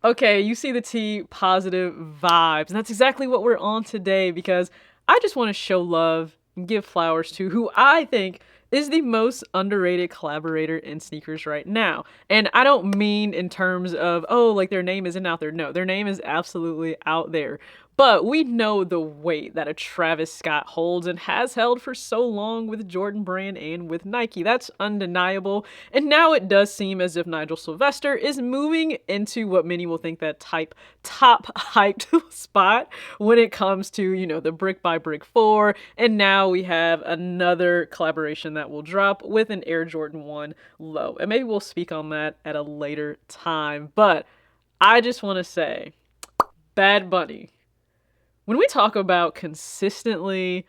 Okay, you see the T, positive vibes. And that's exactly what we're on today because I just want to show love and give flowers to who I think is the most underrated collaborator in sneakers right now. And I don't mean in terms of, oh, like their name isn't out there. No, their name is absolutely out there. But we know the weight that a Travis Scott holds and has held for so long with Jordan Brand and with Nike. That's undeniable. And now it does seem as if Nigel Sylvester is moving into what many will think that type top hyped spot when it comes to, the brick by brick 4. And now we have another collaboration that will drop with an Air Jordan 1 low. And maybe we'll speak on that at a later time. But I just want to say, Bad Bunny, when we talk about consistently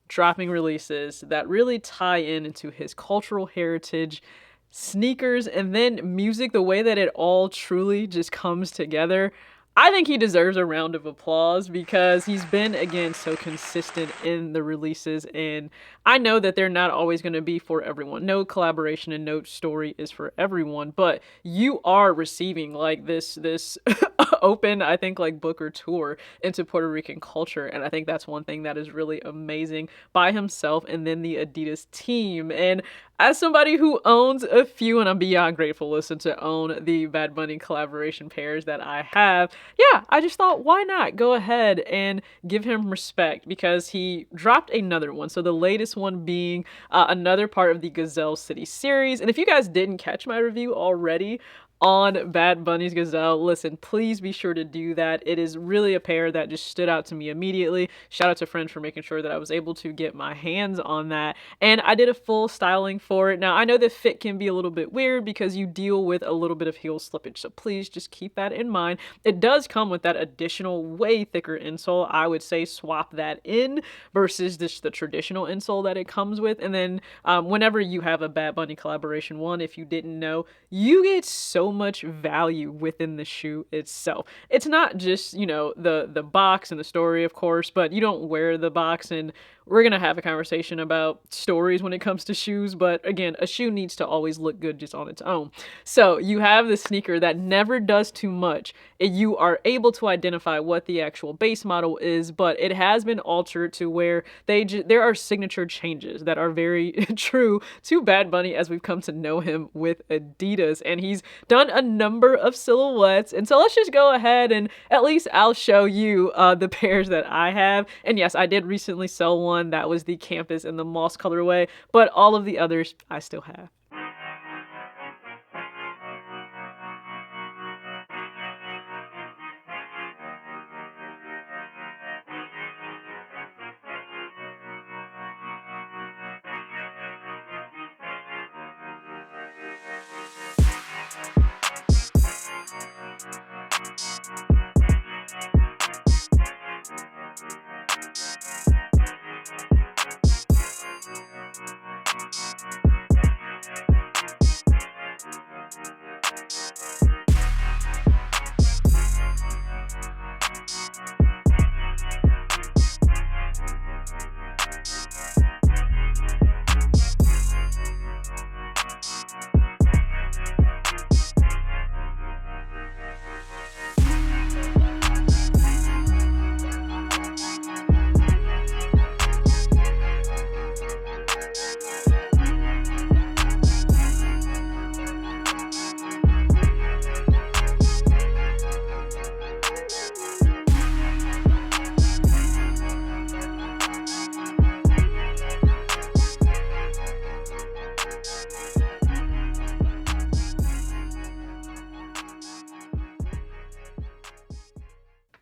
dropping releases that really tie in into his cultural heritage, sneakers, and then music, the way that it all truly just comes together, I think he deserves a round of applause because he's been, again, so consistent in the releases. And I know that they're not always going to be for everyone. No collaboration and no story is for everyone, but you are receiving like this open, I think, like book or tour into Puerto Rican culture. And I think that's one thing that is really amazing by himself and then the Adidas team. And as somebody who owns a few, and I'm beyond grateful, listen, to own the Bad Bunny collaboration pairs that I have, yeah, I just thought, why not go ahead and give him respect because he dropped another one. So the latest one being another part of the Gazelle City series. And if you guys didn't catch my review already on Bad Bunny's Gazelle, listen, please be sure to do that. It is really a pair that just stood out to me immediately. Shout out to friends for making sure that I was able to get my hands on that. And I did a full styling for it. Now, I know the fit can be a little bit weird because you deal with a little bit of heel slippage. So please just keep that in mind. It does come with that additional way thicker insole. I would say swap that in versus just the traditional insole that it comes with. And then whenever you have a Bad Bunny collaboration one, if you didn't know, you get so much value within the shoe itself. It's not just, the box and the story, of course, but you don't wear the box. And we're going to have a conversation about stories when it comes to shoes. But again, a shoe needs to always look good just on its own. So you have the sneaker that never does too much. And you are able to identify what the actual base model is, but it has been altered to where there are signature changes that are very true to Bad Bunny as we've come to know him with Adidas. And he's done a number of silhouettes. And so let's just go ahead and at least I'll show you the pairs that I have. And yes, I did recently sell one that was the campus and the moss colorway, but all of the others I still have.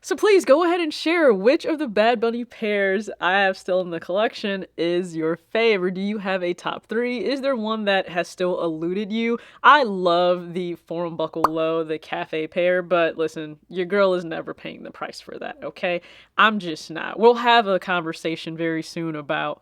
So please go ahead and share which of the Bad Bunny pairs I have still in the collection is your favorite. Do you have a top 3? Is there one that has still eluded you? I love the Forum Buckle Low, the cafe pair, but listen, your girl is never paying the price for that, okay? I'm just not. We'll have a conversation very soon about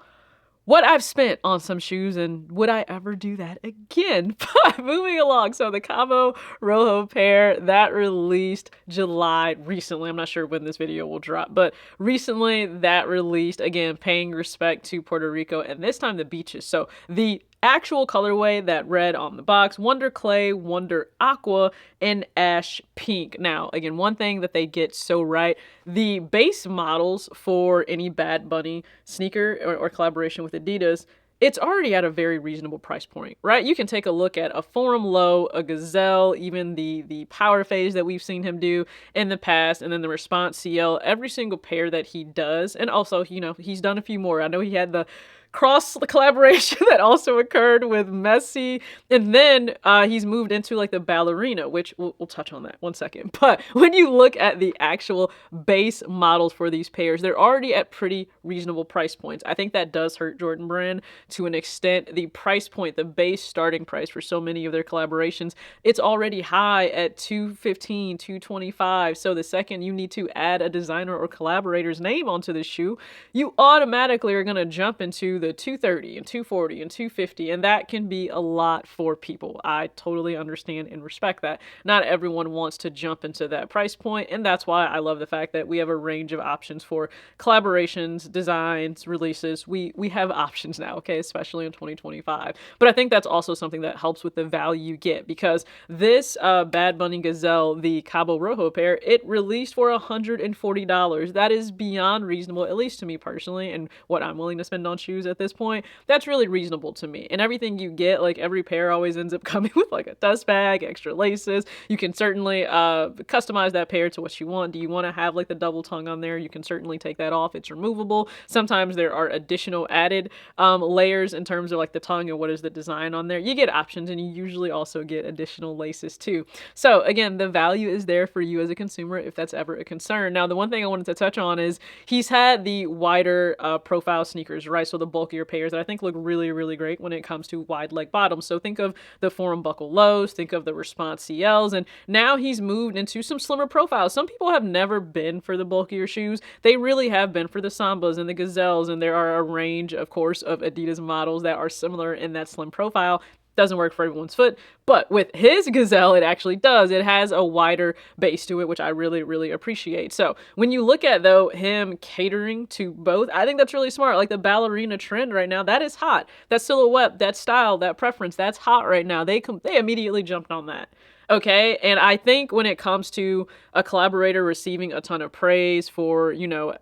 what I've spent on some shoes and would I ever do that again? But moving along, so the Cabo Rojo pair that released July recently. I'm not sure when this video will drop, but recently that released, again, paying respect to Puerto Rico and this time the beaches. So the actual colorway that read on the box: Wonder Clay, Wonder Aqua, and Ash Pink. Now, again, one thing that they get so right, the base models for any Bad Bunny sneaker or collaboration with Adidas, it's already at a very reasonable price point, right? You can take a look at a Forum Low, a Gazelle, even the Power Phase that we've seen him do in the past, and then the Response CL, every single pair that he does. And also, he's done a few more. I know he had the cross collaboration that also occurred with Messi, and then he's moved into like the ballerina, which we'll touch on that one second. But when you look at the actual base models for these pairs, they're already at pretty reasonable price points. I think that does hurt Jordan Brand to an extent. The price point, the base starting price for so many of their collaborations, it's already high at $215, $225. So the second you need to add a designer or collaborator's name onto the shoe, you automatically are going to jump into the $230 and $240 and $250, and that can be a lot for people. I totally understand and respect that. Not everyone wants to jump into that price point, and that's why I love the fact that we have a range of options for collaborations, designs, releases. We have options now, okay, especially in 2025. But I think that's also something that helps with the value you get, because this Bad Bunny Gazelle, the Cabo Rojo pair, it released for $140. That is beyond reasonable, at least to me personally, and what I'm willing to spend on shoes at this point. That's really reasonable to me. And everything you get, like every pair always ends up coming with like a dust bag, extra laces. You can certainly customize that pair to what you want. Do you want to have like the double tongue on there? You can certainly take that off. It's removable. Sometimes there are additional added layers in terms of like the tongue and what is the design on there. You get options, and you usually also get additional laces too. So again, the value is there for you as a consumer if that's ever a concern. Now, the one thing I wanted to touch on is he's had the wider profile sneakers, right? So the bulkier pairs that I think look really, really great when it comes to wide leg bottoms. So think of the Forum Buckle Lows, think of the Response CLs, and now he's moved into some slimmer profiles. Some people have never been for the bulkier shoes. They really have been for the Sambas and the Gazelles, and there are a range, of course, of Adidas models that are similar in that slim profile. Doesn't work for everyone's foot, but with his Gazelle, it actually does. It has a wider base to it, which I really, really appreciate. So when you look at, though, him catering to both, I think that's really smart. Like the ballerina trend right now, that is hot. That silhouette, that style, that preference, that's hot right now. They immediately jumped on that. Okay, and I think when it comes to a collaborator receiving a ton of praise for,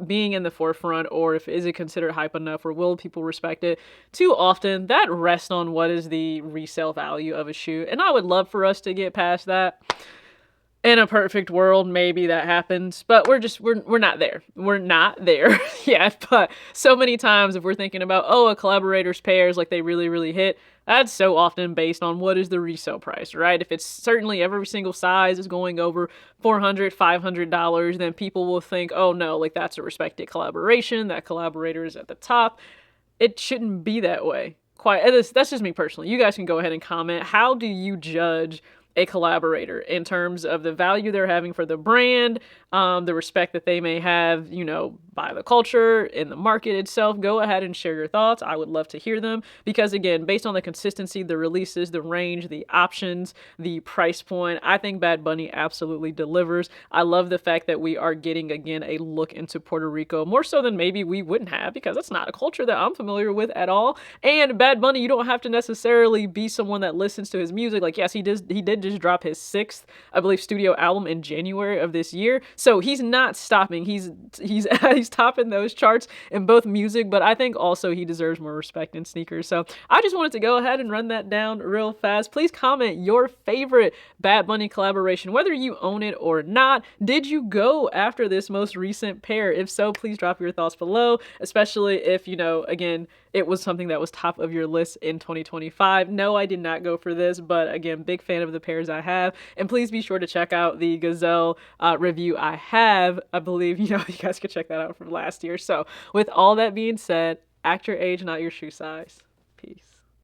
being in the forefront, or if is it considered hype enough, or will people respect it, too often that rests on what is the resale value of a shoe. And I would love for us to get past that. In a perfect world, maybe that happens, but we're not there. We're not there yet. But so many times if we're thinking about, a collaborator's pairs, like they really, really hit, that's so often based on what is the resale price, right? If it's certainly every single size is going over $400, $500, then people will think, oh no, like that's a respected collaboration. That collaborator is at the top. It shouldn't be that way. That's just me personally. You guys can go ahead and comment. How do you judge a collaborator in terms of the value they're having for the brand, the respect that they may have, by the culture, in the market itself? Go ahead and share your thoughts. I would love to hear them, because again, based on the consistency, the releases, the range, the options, the price point, I think Bad Bunny absolutely delivers. I love the fact that we are getting, again, a look into Puerto Rico, more so than maybe we wouldn't have, because that's not a culture that I'm familiar with at all. And Bad Bunny, you don't have to necessarily be someone that listens to his music. Like, yes, he did just drop his 6th, I believe, studio album in January of this year. So he's not stopping. He's topping those charts in both music, but I think also he deserves more respect in sneakers. So I just wanted to go ahead and run that down real fast. Please comment your favorite Bad Bunny collaboration, whether you own it or not. Did you go after this most recent pair? If so, please drop your thoughts below, especially if, again, it was something that was top of your list in 2025. No, I did not go for this, but again, big fan of the pairs I have. And please be sure to check out the Gazelle review I have. I believe, you guys can check that out from last year. So with all that being said, act your age, not your shoe size. Peace.